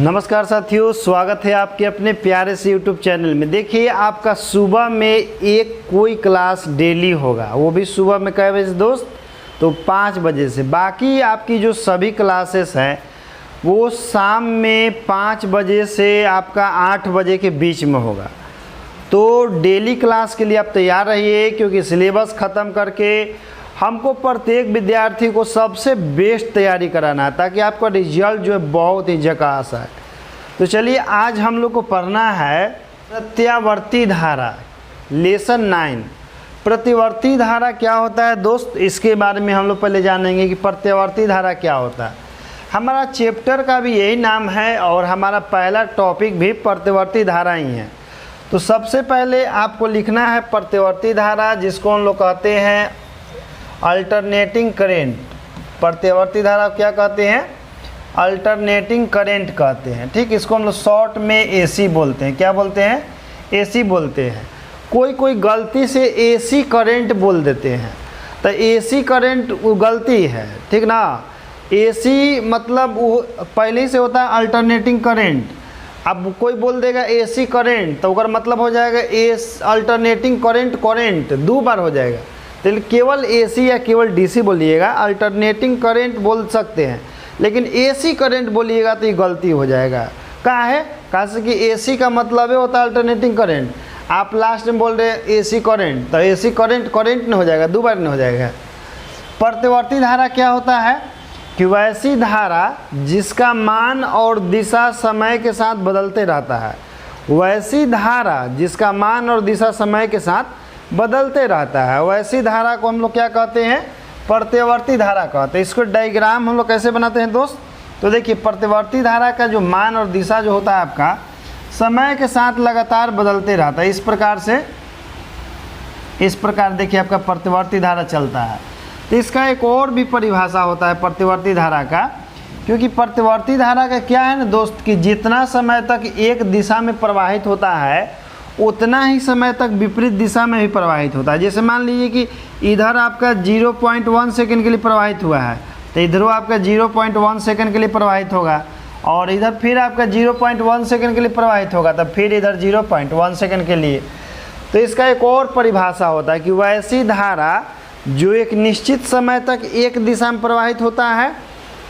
नमस्कार साथियों, स्वागत है आपके अपने प्यारे से YouTube चैनल में। देखिए, आपका सुबह में एक कोई क्लास डेली होगा, वो भी सुबह में कै बजे दोस्त? तो 5 बजे से। बाकी आपकी जो सभी क्लासेस हैं वो शाम में 5 बजे से आपका 8 बजे के बीच में होगा। तो डेली क्लास के लिए आप तैयार रहिए, क्योंकि सिलेबस ख़त्म करके हमको प्रत्येक विद्यार्थी को सबसे बेस्ट तैयारी कराना है, ताकि आपका रिजल्ट जो है बहुत ही झकास है। तो चलिए, आज हम लोग को पढ़ना है प्रत्यावर्ती धारा, लेसन 9। प्रतिवर्ती धारा क्या होता है दोस्त, इसके बारे में हम लोग पहले जानेंगे कि प्रत्यावर्ती धारा क्या होता है। हमारा चैप्टर का भी यही नाम है और हमारा पहला टॉपिक भी प्रत्यावर्ती धारा ही है। तो सबसे पहले आपको लिखना है प्रत्यावर्ती धारा, जिसको हम लोग कहते हैं अल्टरनेटिंग करेंट। प्रत्यावर्ती धारा क्या कहते हैं? अल्टरनेटिंग करेंट कहते हैं। ठीक, इसको हम लोग शॉर्ट में एसी बोलते हैं। क्या बोलते हैं? एसी बोलते हैं। कोई गलती से एसी करंट बोल देते हैं, तो एसी करंट वो गलती है, ठीक ना। एसी मतलब वो पहले ही से होता है अल्टरनेटिंग करेंट। अब कोई बोल देगा एसी करंट, तो उसका मतलब हो जाएगा एस अल्टरनेटिंग करंट दो बार हो जाएगा। तो केवल एसी या केवल डीसी बोलिएगा, अल्टरनेटिंग करंट बोल सकते हैं, लेकिन एसी करंट बोलिएगा तो ये गलती हो जाएगा। कहाँ है? कहाँ से कि एसी का मतलब है होता है अल्टरनेटिंग करंट। आप लास्ट में बोल रहे हैं एसी करंट, तो एसी करंट नहीं हो जाएगा, दो बार नहीं हो जाएगा। प्रत्यावर्ती धारा क्या होता है कि वैसी धारा जिसका मान और दिशा समय के साथ बदलते रहता है। वैसी धारा जिसका मान और दिशा समय के साथ बदलते रहता है, वैसी धारा को हम लोग क्या कहते हैं? प्रत्यावर्ती धारा कहते हैं। इसको डायग्राम हम लोग कैसे बनाते हैं दोस्त? तो देखिए, प्रत्यावर्ती धारा का जो मान और दिशा जो होता है आपका समय के साथ लगातार बदलते रहता है। इस प्रकार देखिए आपका प्रत्यावर्ती धारा चलता है। तो इसका एक और भी परिभाषा होता है प्रत्यावर्ती धारा का, क्योंकि प्रत्यावर्ती धारा का क्या है ना दोस्त कि जितना समय तक एक दिशा में प्रवाहित होता है उतना ही समय तक विपरीत दिशा में भी प्रवाहित होता है। जैसे मान लीजिए कि इधर आपका 0.1 सेकंड के लिए प्रवाहित हुआ है, तो इधरों आपका 0.1 सेकंड के लिए प्रवाहित होगा, और इधर फिर आपका 0.1 सेकंड के लिए प्रवाहित होगा, तब फिर इधर 0.1 सेकंड के लिए। तो इसका एक और परिभाषा होता है कि वैसी धारा जो एक निश्चित समय तक एक दिशा में प्रवाहित होता है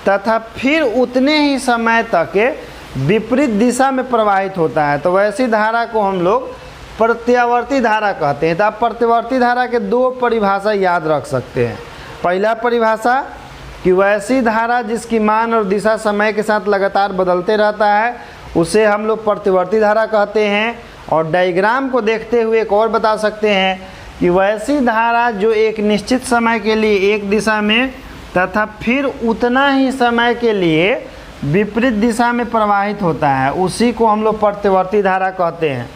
तथा फिर उतने ही समय तक विपरीत दिशा में प्रवाहित होता है, तो वैसी धारा को हम लोग प्रत्यावर्ती धारा कहते हैं। तो आप प्रत्यावर्ती धारा के दो परिभाषा याद रख सकते हैं। पहला परिभाषा कि वैसी धारा जिसकी मान और दिशा समय के साथ लगातार बदलते रहता है, उसे हम लोग प्रत्यावर्ती धारा कहते हैं। और डायग्राम को देखते हुए एक और बता सकते हैं कि वैसी धारा जो एक निश्चित समय के लिए एक दिशा में तथा फिर उतना ही समय के लिए विपरीत दिशा में प्रवाहित होता है, उसी को हम लोग प्रत्यावर्ती धारा कहते हैं।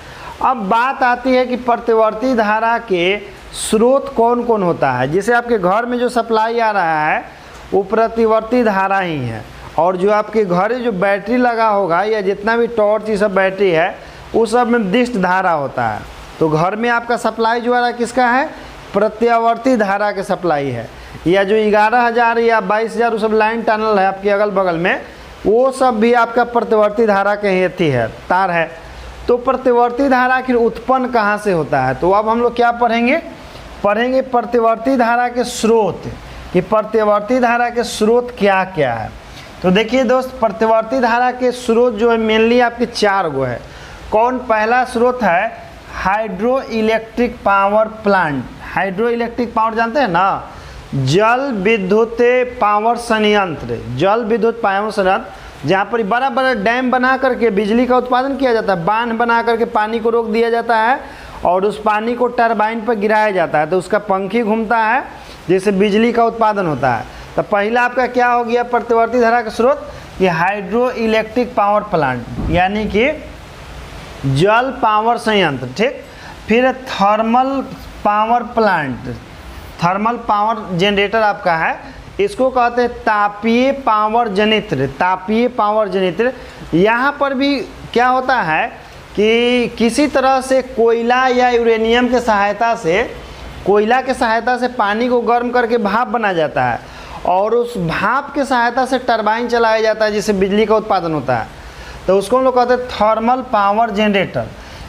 अब बात आती है कि प्रत्यावर्ती धारा के स्रोत कौन कौन होता है। जैसे आपके घर में जो सप्लाई आ रहा है वो प्रत्यावर्ती धारा ही है, और जो आपके घर जो बैटरी लगा होगा या जितना भी टॉर्च ये सब बैटरी है उस सब में दिष्ट धारा होता है। तो घर में आपका सप्लाई जो आ रहा है किसका है? प्रत्यावर्ती धारा के सप्लाई है। या जो 11,000 या 22,000 वो सब लाइन टनल है आपके अगल बगल में, वो सब भी आपका प्रत्यावर्ती धारा के ही है, तार है। तो प्रत्यावर्ती धारा आखिर उत्पन्न कहाँ से होता है? तो अब हम लोग क्या पढ़ेंगे प्रत्यावर्ती धारा के स्रोत, कि प्रत्यावर्ती धारा के स्रोत क्या क्या है। तो देखिए दोस्त, प्रत्यावर्ती धारा के स्रोत जो है मेनली आपके 4 गो है। कौन? पहला स्रोत है hydro electric power plant. Hydro electric power जानते हैं ना? जल विद्युत पावर संयंत्र। जल विद्युत पावर संयंत्र जहाँ पर बड़ा बड़ा डैम बना करके बिजली का उत्पादन किया जाता है। बांध बना करके पानी को रोक दिया जाता है और उस पानी को टरबाइन पर गिराया जाता है, तो उसका पंखी घूमता है, जिससे बिजली का उत्पादन होता है। तो पहला आपका क्या हो गया प्रत्यावर्ती धारा का स्रोत? कि हाइड्रो इलेक्ट्रिक पावर प्लांट, यानी कि जल पावर संयंत्र। ठीक, फिर thermal power plant, thermal power generator आपका है, इसको कहते हैं तापीय पावर जनित्र। तापीय पावर जनित्र, यहाँ पर भी क्या होता है कि किसी तरह से कोयला या यूरेनियम के सहायता से, कोयला के सहायता से पानी को गर्म करके भाप बना जाता है और उस भाप के सहायता से टरबाइन चलाया जाता है, जिससे बिजली का उत्पादन होता है। तो उसको हम लोग कहते हैं थर्मल पावर जनरेटर।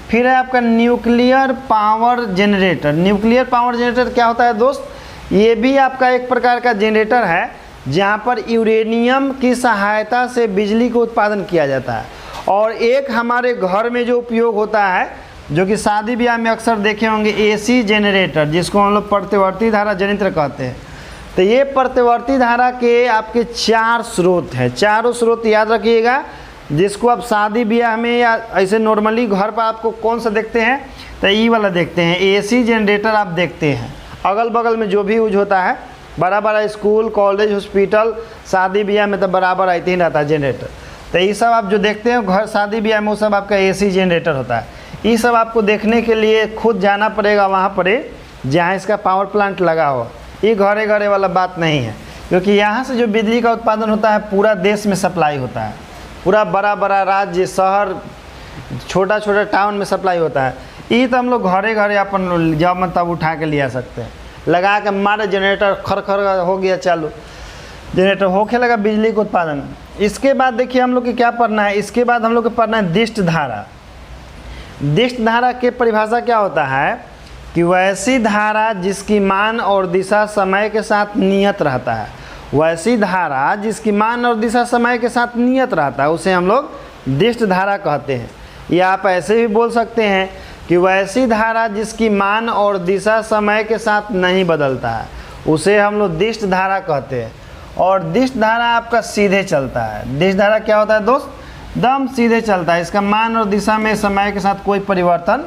फिर है आपका nuclear power generator. Nuclear power generator क्या होता है दोस्त? ये भी आपका एक प्रकार का जनरेटर है जहाँ पर यूरेनियम की सहायता से बिजली का उत्पादन किया जाता है। और एक हमारे घर में जो उपयोग होता है, जो कि शादी ब्याह में अक्सर देखे होंगे, एसी जनरेटर, जिसको हम लोग प्रतिवर्ती धारा जनित्र कहते हैं। तो ये प्रतिवर्ती धारा के आपके 4 स्रोत हैं। चारों स्रोत याद रखिएगा, जिसको आप शादी ब्याह में या ऐसे नॉर्मली घर पर आपको कौन सा देखते हैं, तो ये वाला देखते हैं, एसी जनरेटर आप देखते हैं। अगल बगल में जो भी यूज होता है, बड़ा बड़ा स्कूल, कॉलेज, हॉस्पिटल, शादी ब्याह में तो बराबर आते ही रहता है जनरेटर। तो ये सब आप जो देखते हैं घर शादी ब्याह में, वो सब आपका एसी जनरेटर होता है। ये सब आपको देखने के लिए खुद जाना पड़ेगा वहाँ पर जहाँ इसका पावर प्लांट लगा हो। ये घरे घरे वाला बात नहीं है, क्योंकि यहाँ से जो बिजली का उत्पादन होता है पूरा देश में सप्लाई होता है। पूरा बड़ा बड़ा राज्य, शहर, छोटा छोटा टाउन में सप्लाई होता है। ये तो हम लोग घरे घरे अपन जब मन तब उठा के ले आ सकते हैं, लगा के मारे जनरेटर खर खर हो गया चालू, जनरेटर होके लगा बिजली का उत्पादन। इसके बाद देखिए हम लोग को क्या पढ़ना है, इसके बाद हम लोग को पढ़ना है दिष्ट धारा। दिष्ट धारा के परिभाषा क्या होता है कि वैसी धारा जिसकी मान और दिशा समय के साथ नियत रहता है। वैसी धारा जिसकी मान और दिशा समय के साथ नियत रहता है, उसे हम लोग दिष्ट धारा कहते हैं। या आप ऐसे भी बोल सकते हैं कि वैसी धारा जिसकी मान और दिशा समय के साथ नहीं बदलता है, उसे हम लोग दिष्ट धारा कहते हैं। और दिष्ट धारा आपका सीधे चलता है। दिष्ट धारा क्या होता है दोस्त? दम सीधे चलता है, इसका मान और दिशा में समय के साथ कोई परिवर्तन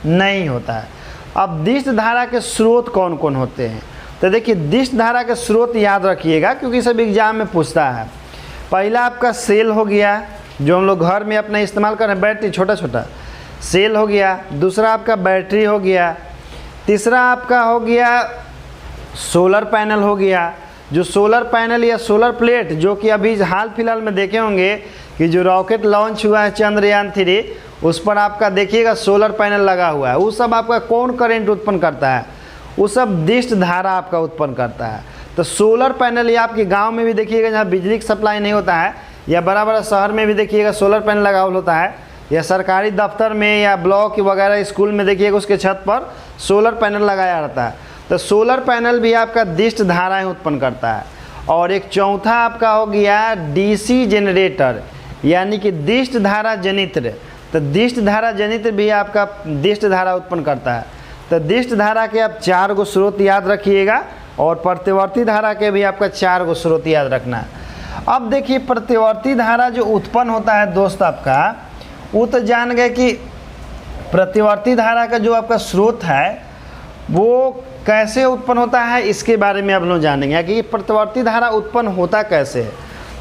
नहीं होता है। अब दिष्ट धारा के स्रोत कौन कौन होते हैं? तो देखिए, दिष्ट धारा के स्रोत याद रखिएगा, क्योंकि सब एग्जाम में पूछता है। पहला आपका सेल हो गया, जो हम लोग घर में अपना इस्तेमाल कर रहे हैं, बैटरी छोटा छोटा सेल हो गया। दूसरा आपका बैटरी हो गया। तीसरा आपका हो गया सोलर पैनल हो गया। जो सोलर पैनल या सोलर प्लेट, जो कि अभी हाल फिलहाल में देखे होंगे कि जो रॉकेट लॉन्च हुआ है चंद्रयान 3, उस पर आपका देखिएगा सोलर पैनल लगा हुआ है। वो सब आपका कौन करंट उत्पन्न करता है? वो सब दिष्ट धारा आपका उत्पन्न करता है। तो सोलर पैनल या आपके गांव में भी देखिएगा जहाँ बिजली की सप्लाई नहीं होता है, या बड़ा बड़ा शहर में भी देखिएगा सोलर पैनल लगा होता है, या सरकारी दफ्तर में या ब्लॉक वगैरह स्कूल में देखिएगा उसके छत पर सोलर पैनल लगाया रहता है। तो सोलर पैनल भी आपका दिष्ट धाराएँ उत्पन्न करता है। और एक चौथा आपका हो गया डीसी जनरेटर, यानी कि दिष्ट धारा जनित्र। तो दिष्ट धारा जनित्र भी आपका दिष्ट धारा उत्पन्न करता है। तो दिष्ट धारा के आप 4 गो स्रोत याद रखिएगा, और प्रतिवर्ती धारा के भी आपका 4 गो स्रोत याद रखना है। अब देखिए, प्रतिवर्ती धारा जो उत्पन्न होता है दोस्त आपका, वो तो जान गए कि प्रतिवर्ती धारा का जो आपका स्रोत है वो कैसे उत्पन्न होता है, इसके बारे में आप लोग जानेंगे कि प्रतिवर्ती धारा उत्पन्न होता कैसे है।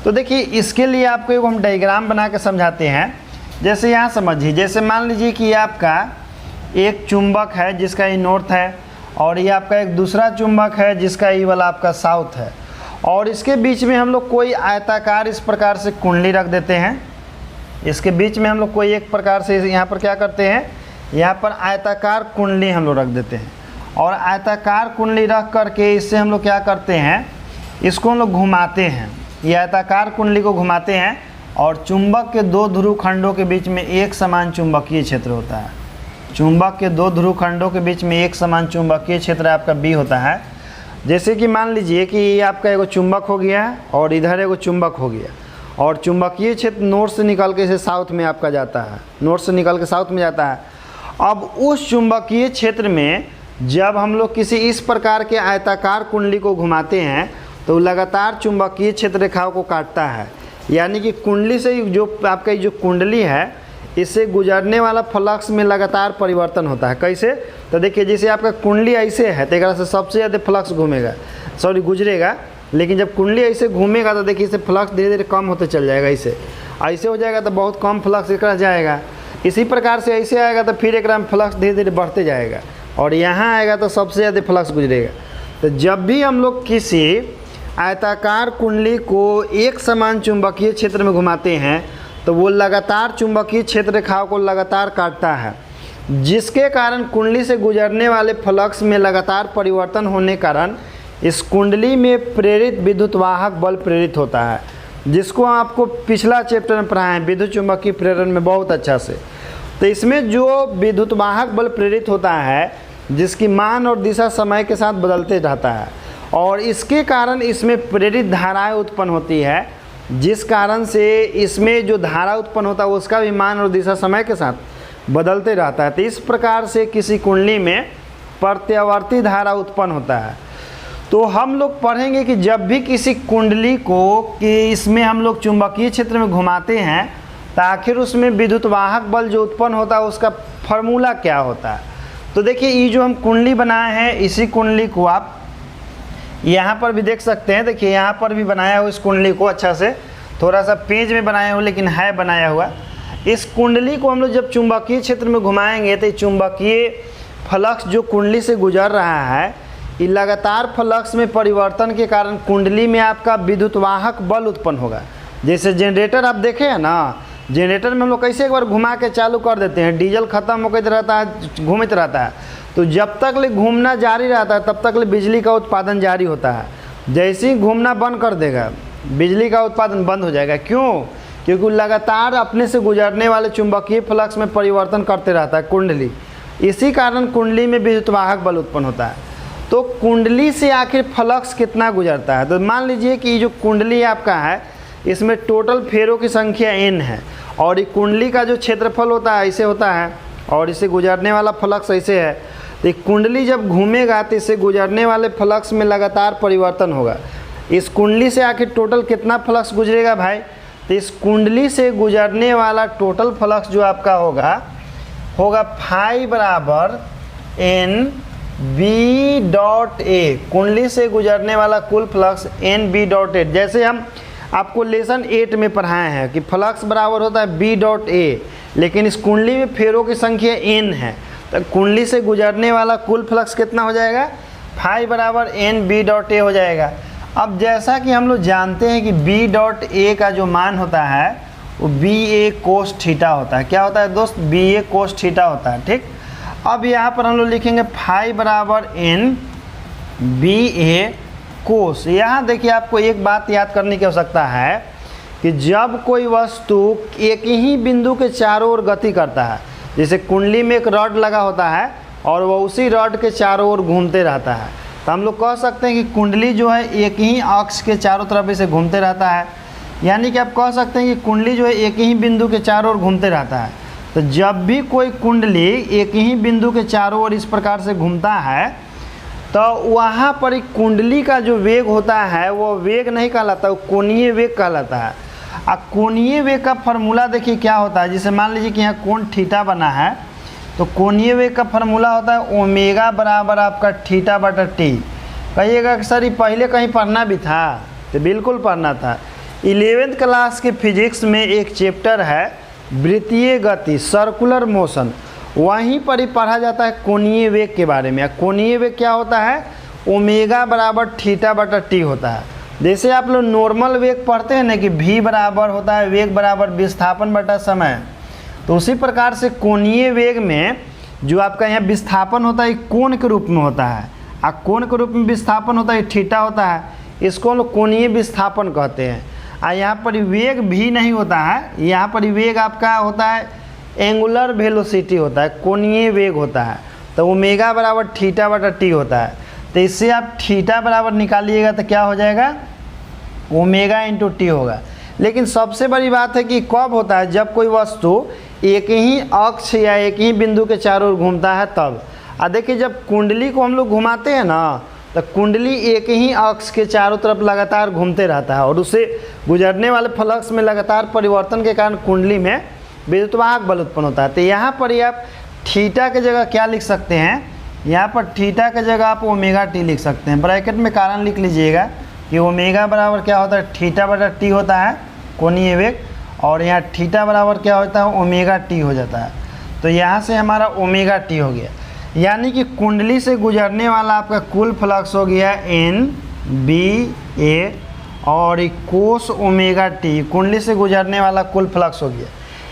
तो देखिए, इसके लिए आपको एक हम डायग्राम बना के समझाते हैं। जैसे यहाँ समझिए, जैसे मान लीजिए कि ये आपका एक चुंबक है जिसका ये नॉर्थ है, और ये आपका एक दूसरा चुंबक है जिसका ये वाला आपका साउथ है, और इसके बीच में हम लोग कोई आयताकार इस प्रकार से कुंडली रख देते हैं। इसके बीच में हम लोग कोई एक प्रकार से यहाँ पर क्या करते हैं, यहाँ पर आयताकार कुंडली हम लोग रख देते हैं। और आयताकार कुंडली रख करके इससे हम लोग क्या करते हैं, इसको हम लोग घुमाते हैं। ये आयताकार कुंडली को घुमाते हैं, और चुंबक के 2 ध्रुव खंडों के बीच में एक समान चुंबकीय क्षेत्र होता है। चुंबक के 2 ध्रुव खंडों के बीच में एक समान चुंबकीय क्षेत्र आपका बी होता है। जैसे कि मान लीजिए कि ये आपका एगो चुंबक हो गया, और इधर एगो चुंबक हो गया, और चुंबकीय क्षेत्र नॉर्थ से निकल के साउथ में आपका जाता है, नॉर्थ से निकल के साउथ में जाता है। अब उस चुंबकीय क्षेत्र में जब हम लोग किसी इस प्रकार के आयताकार कुंडली को घुमाते हैं, तो लगातार चुंबकीय क्षेत्र रेखाओं को काटता है। यानी कि कुंडली से जो आपका जो कुंडली है, इससे गुजरने वाला फ्लक्स में लगातार परिवर्तन होता है। कैसे? तो देखिए, जैसे आपका कुंडली ऐसे है तो एक से सबसे ज़्यादा फ्लक्स घूमेगा, गुजरेगा। लेकिन जब कुंडली ऐसे घूमेगा तो देखिए, इससे फ्लक्स धीरे धीरे कम होते चल जाएगा। ऐसे हो जाएगा तो बहुत कम फ्लक्स एक जाएगा। इसी प्रकार से ऐसे आएगा तो फिर एक में फ्लक्स धीरे धीरे बढ़ते जाएगा, और यहाँ आएगा तो सबसे ज़्यादा फ्लक्स गुजरेगा। तो जब भी हम लोग किसी आयताकार कुंडली को एक समान चुंबकीय क्षेत्र में घुमाते हैं, तो वो लगातार चुंबकीय क्षेत्र रेखाओं को लगातार काटता है, जिसके कारण कुंडली से गुजरने वाले फ्लक्स में लगातार परिवर्तन होने कारण इस कुंडली में प्रेरित विद्युत वाहक बल प्रेरित होता है। जिसको आपको पिछला चैप्टर में पढ़ाए हैं विद्युत चुम्बकीय प्रेरण में बहुत अच्छा से। तो इसमें जो विद्युत वाहक बल प्रेरित होता है जिसकी मान और दिशा समय के साथ बदलते रहता है और इसके कारण इसमें प्रेरित धाराएं उत्पन्न होती है, जिस कारण से इसमें जो धारा उत्पन्न होता है उसका भी मान और दिशा समय के साथ बदलते रहता है। तो इस प्रकार से किसी कुंडली में प्रत्यावर्ती धारा उत्पन्न होता है। तो हम लोग पढ़ेंगे कि जब भी किसी कुंडली को कि इसमें हम लोग चुंबकीय क्षेत्र में घुमाते हैं तो आखिर उसमें विद्युत वाहक बल जो उत्पन्न होता है उसका फॉर्मूला क्या होता है। तो देखिए ये जो हम कुंडली बनाए हैं इसी कुंडली को आप यहाँ पर भी देख सकते हैं। देखिए यहाँ पर भी बनाया हुआ इस कुंडली को अच्छा से, थोड़ा सा पेज में बनाया हुआ लेकिन है बनाया हुआ। इस कुंडली को हम लोग जब चुंबकीय क्षेत्र में घुमाएंगे तो चुंबकीय फ्लक्स जो कुंडली से गुजर रहा है ये लगातार फ्लक्स में परिवर्तन के कारण कुंडली में आपका विद्युत वाहक बल उत्पन्न होगा। जैसे जनरेटर आप देखे हैं ना, जनरेटर में हम लोग कैसे एक बार घुमा के चालू कर देते हैं, डीजल ख़त्म होकर रहता है, घूमते रहता है, तो जब तक ले घूमना जारी रहता है तब तक ले बिजली का उत्पादन जारी होता है। जैसे ही घूमना बंद कर देगा बिजली का उत्पादन बंद हो जाएगा। क्यों? क्योंकि लगातार अपने से गुजरने वाले चुंबकीय फ्लक्स में परिवर्तन करते रहता है कुंडली, इसी कारण कुंडली में विद्युत वाहक बल उत्पन्न होता है। तो कुंडली से आखिर फ्लक्स कितना गुजरता है, तो मान लीजिए कि ये जो कुंडली आपका है इसमें टोटल फेरों की संख्या n है और ये कुंडली का जो क्षेत्रफल होता है ऐसे होता है और इसे गुजरने वाला फ्लक्स ऐसे है। तो ये कुंडली जब घूमेगा तो इससे गुजरने वाले फ्लक्स में लगातार परिवर्तन होगा। इस कुंडली से आखिर टोटल कितना फ्लक्स गुजरेगा भाई, तो इस कुंडली से गुजरने वाला टोटल फ्लक्स जो आपका होगा फाई बराबर एन बी डॉट ए। कुंडली से गुजरने वाला कुल flux N B dot A. जैसे हम आपको लेसन 8 में पढ़ाए हैं कि फ्लक्स बराबर होता है बी डॉट ए, लेकिन इस कुंडली में फेरों की संख्या n है तो कुंडली से गुजरने वाला कुल फ्लक्स कितना हो जाएगा, फाई बराबर एन बी डॉट ए हो जाएगा। अब जैसा कि हम लोग जानते हैं कि बी डॉट ए का जो मान होता है वो बी ए कोस थीटा होता है। क्या होता है दोस्त, बी ए कोस थीटा होता है। ठीक, अब यहाँ पर हम लोग लिखेंगे फाई बराबर एन बी ए कोस। यहाँ देखिए आपको एक बात याद करने की आवश्यकता है कि जब कोई वस्तु एक ही बिंदु के चारों ओर गति करता है, जैसे कुंडली में एक रॉड लगा होता है और वह उसी रॉड के चारों ओर घूमते रहता है, तो हम लोग कह सकते हैं कि कुंडली जो है एक ही अक्ष के चारों तरफ इसे घूमते रहता है। यानी कि आप कह सकते हैं कि कुंडली जो है एक ही बिंदु के चारों ओर घूमते रहता है। तो जब भी कोई कुंडली एक ही बिंदु के चारों ओर इस प्रकार से घूमता है तो वहाँ पर एक कुंडली का जो वेग होता है वो वेग नहीं कहलाता, वो कोणीय वेग कहलाता है। अब कोणीय वेग का फार्मूला देखिए क्या होता है। जैसे मान लीजिए कि यहाँ कोण थीटा बना है तो कोणीय वेग का फार्मूला होता है ओमेगा बराबर आपका थीटा बटा टी। कहिएगा कि सर ये पहले कहीं पढ़ना भी था, तो बिल्कुल पढ़ना था। 11th क्लास के फिजिक्स में एक चैप्टर है वृत्तीय गति, सर्कुलर मोशन, वहीं पर ही पढ़ा जाता है कोणीय वेग के बारे में। कोणीय वेग क्या होता है, ओमेगा बराबर थीटा बटा टी होता है। जैसे आप लोग नॉर्मल वेग पढ़ते हैं ना कि v बराबर होता है वेग बराबर विस्थापन बटा समय, तो उसी प्रकार से कोणीय वेग में जो आपका यहाँ विस्थापन होता है कोण के रूप में होता है, कोण के रूप में विस्थापन होता है थीटा होता है, इसको हम लोग कोणीय विस्थापन कहते हैं। यहाँ पर वेग भी नहीं होता है, यहाँ पर वेग आपका होता है एंगुलर वेलोसिटी होता है, कोणीय वेग होता है। तो ओमेगा बराबर थीटा बटा टी होता है। तो इससे आप थीटा बराबर निकालिएगा तो क्या हो जाएगा, ओमेगा इंटू टी होगा। लेकिन सबसे बड़ी बात है कि कब होता है, जब कोई वस्तु एक ही अक्ष या एक ही बिंदु के चारों ओर घूमता है तब। देखिए जब कुंडली को हम लोग घुमाते हैं ना तो कुंडली एक ही अक्ष के चारों तरफ लगातार घूमते रहता है और उससे गुजरने वाले फ्लक्स में लगातार परिवर्तन के कारण कुंडली में विद्युत वाहक बल उत्पन्न होता है। तो यहाँ पर आप थीटा के जगह क्या लिख सकते हैं, यहाँ पर थीटा के जगह आप ओमेगा टी लिख सकते हैं। ब्रैकेट में कारण लिख लीजिएगा कि ओमेगा बराबर क्या होता है, थीटा बटा टी होता है कोणीय वेग, और यहाँ थीटा बराबर क्या होता है, ओमेगा टी हो जाता है। तो यहाँ से हमारा ओमेगा टी हो गया, यानी कि कुंडली से गुजरने वाला आपका कुल फ्लक्स हो गया एन बी ए और कोस ओमेगा टी, कुंडली से गुजरने वाला कुल फ्लक्स हो गया।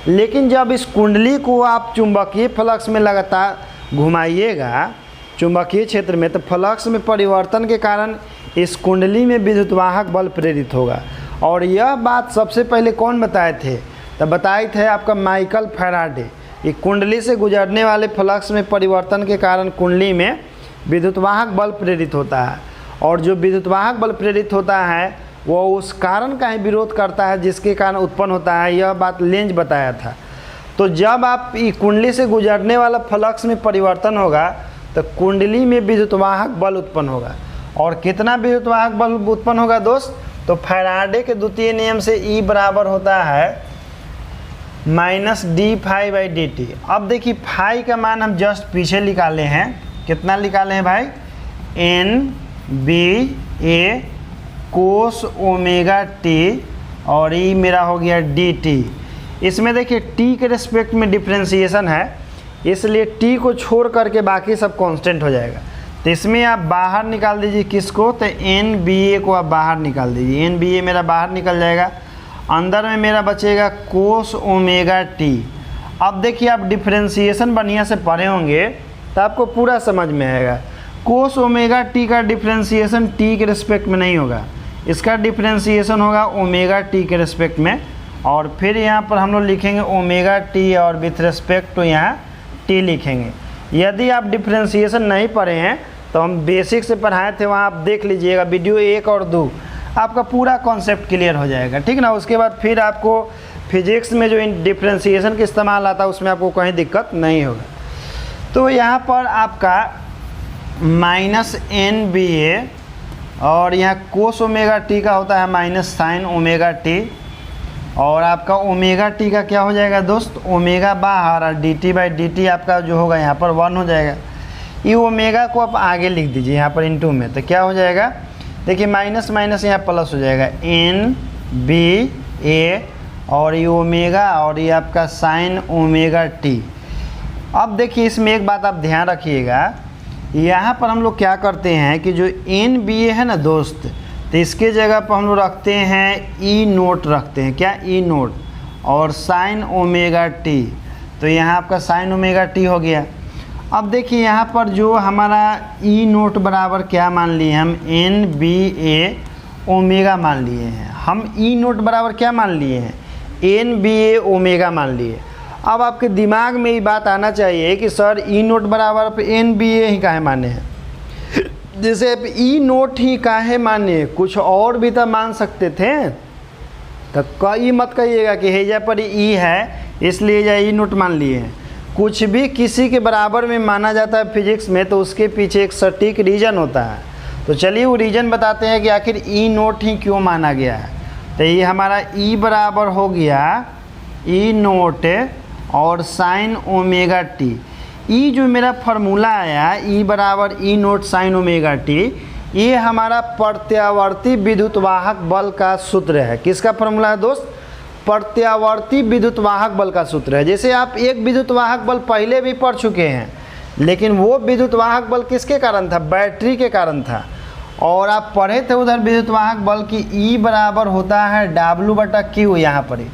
लेकिन जब इस कुंडली को आप चुंबकीय फ्लक्स में लगातार घुमाइएगा चुंबकीय क्षेत्र में, तो फ्लक्स में परिवर्तन के कारण इस कुंडली में विद्युत वाहक बल प्रेरित होगा और यह बात सबसे पहले कौन बताए थे? तो बताए थे आपका माइकल फैराडे। ये कुंडली से गुजरने वाले फ्लक्स में परिवर्तन के कारण कुंडली में विद्युतवाहक बल प्रेरित होता है, और जो विद्युतवाहक बल प्रेरित होता है वो उस कारण का ही विरोध करता है जिसके कारण उत्पन्न होता है। यह बात लेंज बताया था। तो जब आप कुंडली से गुजरने वाला फ्लक्स में परिवर्तन होगा तो कुंडली में विद्युतवाहक बल उत्पन्न होगा। और कितना विद्युतवाहक बल उत्पन्न होगा दोस्त? तो फैराडे के द्वितीय नियम से E बराबर होता है -d∅dt। अब देखिए फाई का मान हम जस्ट पीछे निकाले हैं। कितना निकाले हैं भाई? NBA कोस ओमेगा t, और E मेरा हो गया dt। इसमें देखिए t के रिस्पेक्ट में डिफ्रेंसिएशन है, इसलिए t को छोड़ करके बाकी सब कांस्टेंट हो जाएगा। तो इसमें आप बाहर निकाल दीजिए किसको? तो NBA को आप बाहर निकाल दीजिए। NBA मेरा बाहर निकल जाएगा, अंदर में मेरा बचेगा कोस ओमेगा t। अब देखिए आप डिफ्रेंसिएशन बढ़िया से पढ़े होंगे तो आपको पूरा समझ में आएगा। कोस ओमेगा t का डिफ्रेंसिएशन t के रिस्पेक्ट में नहीं होगा, इसका डिफ्रेंसिएशन होगा ओमेगा t के रिस्पेक्ट में। और फिर यहाँ पर हम लोग लिखेंगे ओमेगा t और विथ रिस्पेक्ट तो यहाँ t लिखेंगे। यदि आप डिफ्रेंसिएशन नहीं पढ़े हैं तो हम बेसिक से पढ़ाए थे, वहाँ आप देख लीजिएगा वीडियो 1 और 2, आपका पूरा कॉन्सेप्ट क्लियर हो जाएगा, ठीक ना। उसके बाद फिर आपको फिजिक्स में जो डिफ्रेंसिएशन का इस्तेमाल आता है उसमें आपको कहीं दिक्कत नहीं होगा। तो यहाँ पर आपका -NBA और यहाँ कोस ओमेगा t का होता है माइनस साइन ओमेगा t, और आपका ओमेगा t का क्या हो जाएगा दोस्त? ओमेगा बाहर, और dt/dt आपका जो होगा यहाँ पर 1 हो जाएगा। ये ओमेगा को आप आगे लिख दीजिए यहाँ पर इनटू में, तो क्या हो जाएगा? देखिए माइनस माइनस यहाँ प्लस हो जाएगा NBA, और ये ओमेगा और ये आपका साइन ओमेगा t। अब देखिए इसमें एक बात आप ध्यान रखिएगा, यहाँ पर हम लोग क्या करते हैं कि जो NBA है ना दोस्त, तो इसके जगह पर हम लोग रखते हैं E नोट रखते हैं। क्या? E नोट, और साइन ओमेगा t। तो यहाँ आपका साइन ओमेगा t हो गया। अब देखिए यहाँ पर जो हमारा E नोट बराबर क्या मान लिए हम? NBA ओमेगा मान लिए हैं। हम E नोट बराबर क्या मान लिए हैं? NBA ओमेगा मान लिए। अब आपके दिमाग में ये बात आना चाहिए कि सर E नोट बराबर पे NBA ही काहे माने हैं? जैसे आप E नोट ही काहे माने, कुछ और भी तो मान सकते थे। तो कई मत कहिएगा कि हेजा पर E है इसलिए या E नोट मान लिए हैं। कुछ भी किसी के बराबर में माना जाता है फिजिक्स में तो उसके पीछे एक सटीक रीज़न होता है। तो चलिए वो रीज़न बताते हैं कि आखिर E नोट ही क्यों माना गया है। तो ये हमारा E बराबर हो गया E नोट और साइन ओमेगा t। E जो मेरा फार्मूला आया E बराबर E note sine omega t, ये हमारा प्रत्यावर्ती विद्युतवाहक बल का सूत्र है। किसका फार्मूला है दोस्त? प्रत्यावर्ती विद्युतवाहक बल का सूत्र है। जैसे आप एक विद्युतवाहक बल पहले भी पढ़ चुके हैं, लेकिन वो विद्युतवाहक बल किसके कारण था? बैटरी के कारण था। और आप पढ़े थे उधर विद्युतवाहक बल की E बराबर होता है W/Q यहाँ पर।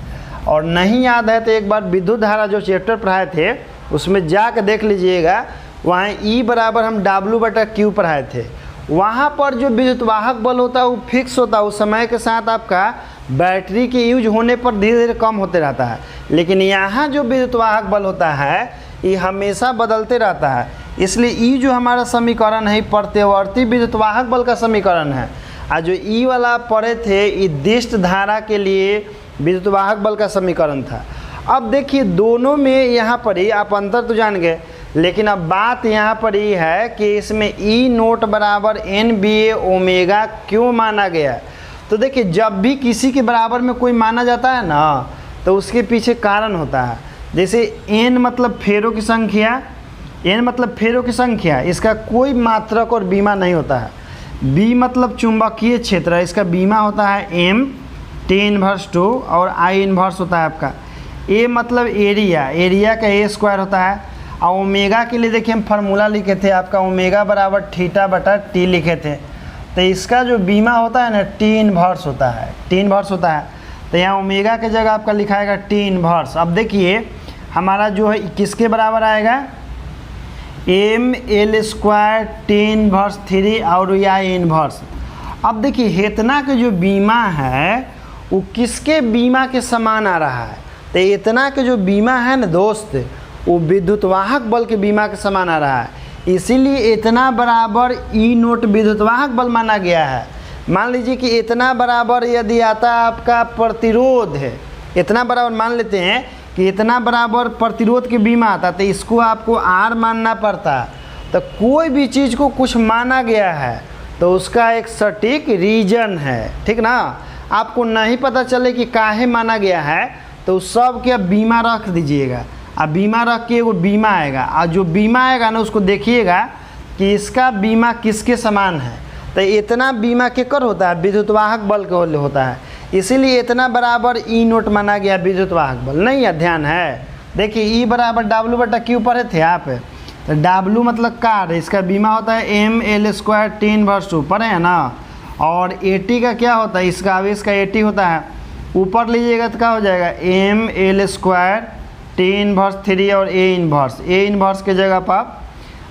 और नहीं याद है तो एक बार विद्युत धारा जो चैप्टर पढ़ाए थे उसमें जाकर देख लीजिएगा, वहाँ E बराबर हम W/Q पढ़ाए थे। वहाँ पर जो विद्युतवाहक बल होता है वो फिक्स होता है, उस समय के साथ आपका बैटरी के यूज होने पर धीरे धीरे कम होते रहता है। लेकिन यहाँ जो विद्युतवाहक बल होता है ये हमेशा बदलते रहता है, इसलिए E जो हमारा समीकरण है प्रत्यावर्ती विद्युतवाहक बल का समीकरण है। और जो E वाला आप पढ़े थे ये दिष्ट धारा के लिए विद्युतवाहक बल का समीकरण था। अब देखिए दोनों में यहाँ पर ही आप अंतर तो जान गए, लेकिन अब बात यहाँ पर ये है कि इसमें E नोट बराबर NBA ओमेगा क्यों माना गया। तो देखिए जब भी किसी के बराबर में कोई माना जाता है ना तो उसके पीछे कारण होता है। जैसे N मतलब फेरों की संख्या, N मतलब फेरों की संख्या, इसका कोई मात्रक और बीमा नहीं होता है। B मतलब चुंबकीय क्षेत्र, इसका बीमा होता है M T−2 और I−1 होता है आपका। A मतलब एरिया, एरिया का A² होता है। और ओमेगा के लिए देखिए हम फार्मूला लिखे थे आपका ओमेगा बराबर θ/T लिखे थे। तो इसका जो बीमा होता है ना T−1 होता है, T−1 होता है। तो यहाँ ओमेगा के जगह आपका लिखाएगा T−1। अब देखिए हमारा जो है किसके बराबर आएगा? ML² T−3 और या इन्वर्स। अब देखिए हेतना के जो बीमा है वो किसके बीमा के समान आ रहा है? तो इतना के जो बीमा है ना दोस्त, वो विद्युत वाहक बल के बीमा के समान आ रहा है, इसीलिए इतना बराबर ई नोट विद्युत वाहक बल माना गया है। मान लीजिए कि इतना बराबर यदि आता आपका प्रतिरोध है, इतना बराबर मान लेते हैं कि इतना बराबर प्रतिरोध के बीमा आता, तो इसको आपको आर मानना पड़ता। तो कोई भी चीज़ को कुछ माना गया है तो उसका एक सटीक रीजन है, ठीक ना। आपको नहीं पता चले कि काहे माना गया है तो सब के बीमा रख दीजिएगा, अब बीमा रख के वो बीमा आएगा, और जो बीमा आएगा ना उसको देखिएगा कि इसका बीमा किसके समान है। तो इतना बीमा केकर होता है? विद्युत वाहक बल के होता है, इसीलिए इतना बराबर ई नोट माना गया विद्युत वाहक बल। नहीं है, ध्यान है, देखिए ई बराबर डब्ल्यू बटा क्यू पढ़े थे आप, तो डब्ल्यू मतलब कार, इसका बीमा होता है M L square T inverse 2 पढ़े हैं ना। और ए टी का क्या होता है? इसका अब इसका ए टी होता है, ऊपर लीजिएगा तो क्या हो जाएगा? M L square T inverse 3 और ए इनवर्स के जगह पर आप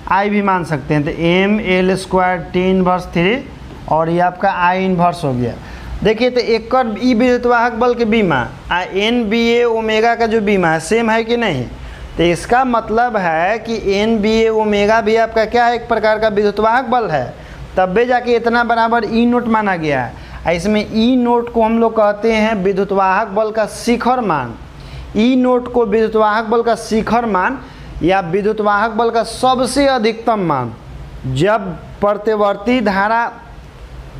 आई भी मान सकते हैं, तो M L square T inverse 3 और ये आपका आई इनवर्स हो गया। देखिए तो एक ई विद्युत वाहक बल के बीमा एन बी ए ओमेगा का जो बीमा है सेम है कि नहीं? तो इसका मतलब है कि एन बी ए ओमेगा भी आपका क्या है? एक प्रकार का विद्युत वाहक बल है, तब जाके इतना बराबर ई नोट माना गया है। इसमें ई नोट को हम लोग कहते हैं विद्युत वाहक बल का शिखर मान। ई नोट को विद्युत वाहक बल का शिखर मान या विद्युत वाहक बल का सबसे अधिकतम मान, जब प्रतिवर्ती धारा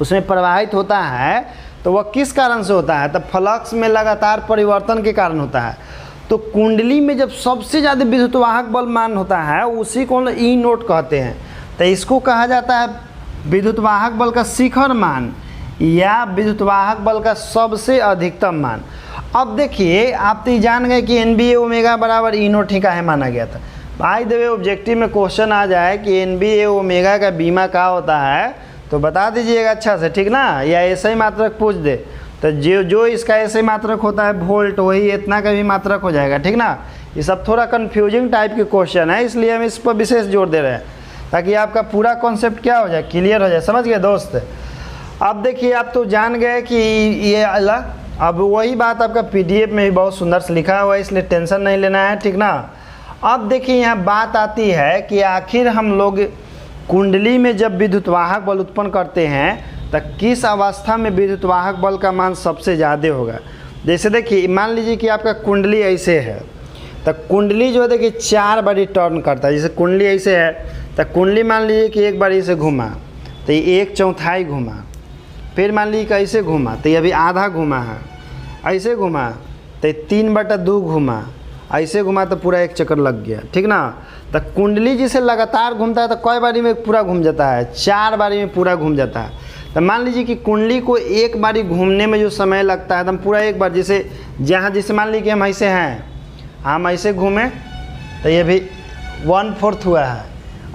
उसमें प्रवाहित होता है तो वह किस कारण से होता है? तो फ्लक्स में लगातार परिवर्तन के कारण होता है। तो कुंडली में जब सबसे ज़्यादा विद्युत वाहक बल मान होता है उसी को ई नोट कहते हैं। तो इसको कहा जाता है विद्युत वाहक बल का शिखर मान या विद्युत वाहक बल का सबसे अधिकतम मान। अब देखिए आप तो जान गए कि एन बी ए ओमेगा बराबर ई नोट ही काहे माना गया था। बाय द वे ऑब्जेक्टिव में क्वेश्चन आ जाए कि एन बी ए ओमेगा का बीमा क्या होता है तो बता दीजिएगा अच्छा से, ठीक ना, या ऐसे ही मात्रक पूछ दे तो जो इसका ऐसे मात्रक होता है वोल्ट, वही इतना का भी मात्रक हो जाएगा, ठीक ना। ये सब थोड़ा कन्फ्यूजिंग टाइप के क्वेश्चन है, इसलिए हम इस पर विशेष जोर दे रहे हैं ताकि आपका पूरा कॉन्सेप्ट क्या हो जाए, क्लियर हो जाए। समझ गए दोस्त? अब देखिए आप तो जान गए कि ये अलग, अब वही बात आपका पीडीएफ में भी बहुत सुंदर से लिखा हुआ है, इसलिए टेंशन नहीं लेना है, ठीक ना। अब देखिए यहाँ बात आती है कि आखिर हम लोग कुंडली में जब विद्युत वाहक बल उत्पन्न करते हैं तो किस अवस्था में विद्युत वाहक बल का मान सबसे ज़्यादा होगा। जैसे देखिए मान लीजिए कि आपका कुंडली ऐसे है, तो कुंडली जो है देखिए 4 बारी टर्न करता है। जैसे कुंडली ऐसे है तो कुंडली मान लीजिए कि एक बारी से घूमा तो ये 1/4 घूमा, फिर मान लीजिए कि ऐसे घूमा तो ये अभी आधा घूमा है, ऐसे घूमा तो 3/2 घूमा, ऐसे घुमा तो पूरा एक चक्कर लग गया, ठीक ना। तो कुंडली जिसे लगातार घूमता है तो कई बारी में पूरा घूम जाता है? 4 बारी में पूरा घूम जाता है। तो मान लीजिए कि कुंडली को एक बारी घूमने में जो समय लगता है तो हम पूरा एक बार जैसे जैसे मान लीजिए कि हम ऐसे हैं, हम ऐसे घूमें तो ये भी 1/4 हुआ है,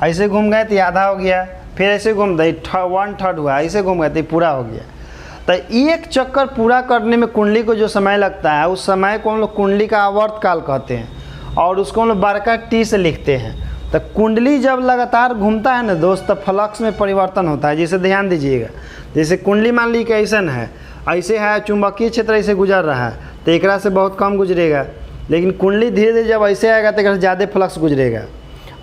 ऐसे घूम गए तो आधा हो गया, फिर ऐसे घूम गए 1/3 हुआ, ऐसे घूम गए तो पूरा हो गया। तो एक चक्कर पूरा करने में कुंडली को जो समय लगता है उस समय को हम लोग कुंडली का आवर्त काल कहते हैं और उसको हम लोग बड़का टी से लिखते हैं। तो कुंडली जब लगातार घूमता है ना दोस्त तो फ्लक्स में परिवर्तन होता है। जैसे ध्यान दीजिएगा, जैसे कुंडली मान ली कि ऐसा है, ऐसे है चुंबकीय क्षेत्र ऐसे गुजर रहा है तो एक से बहुत कम गुजरेगा, लेकिन कुंडली धीरे धीरे जब ऐसे आएगा तो एक ज़्यादा फ्लक्स गुजरेगा,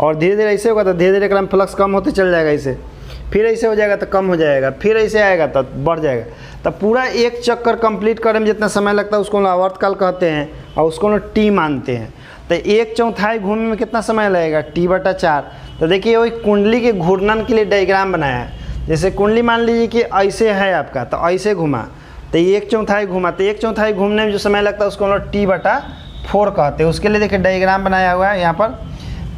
और धीरे धीरे ऐसे होगा तो धीरे धीरे एक फ्लक्स कम होते चल जाएगा, ऐसे फिर ऐसे हो जाएगा तो कम हो जाएगा, फिर ऐसे आएगा तो बढ़ जाएगा। तो पूरा एक चक्कर कंप्लीट करने में जितना समय लगता है उसको आवर्त काल कहते हैं और उसको लोग टी मानते हैं। तो 1/4 घूमने में कितना समय लगेगा? T/4। तो देखिए वही कुंडली के घूर्णन के लिए डायग्राम बनाया है। जैसे कुंडली मान लीजिए कि ऐसे है आपका तो ऐसे घुमा तो 1/4 घुमा, तो 1/4 घूमने में जो समय लगता है उसको हम लोग T/4 कहते हैं। उसके लिए देखिए डायग्राम बनाया हुआ है यहाँ पर।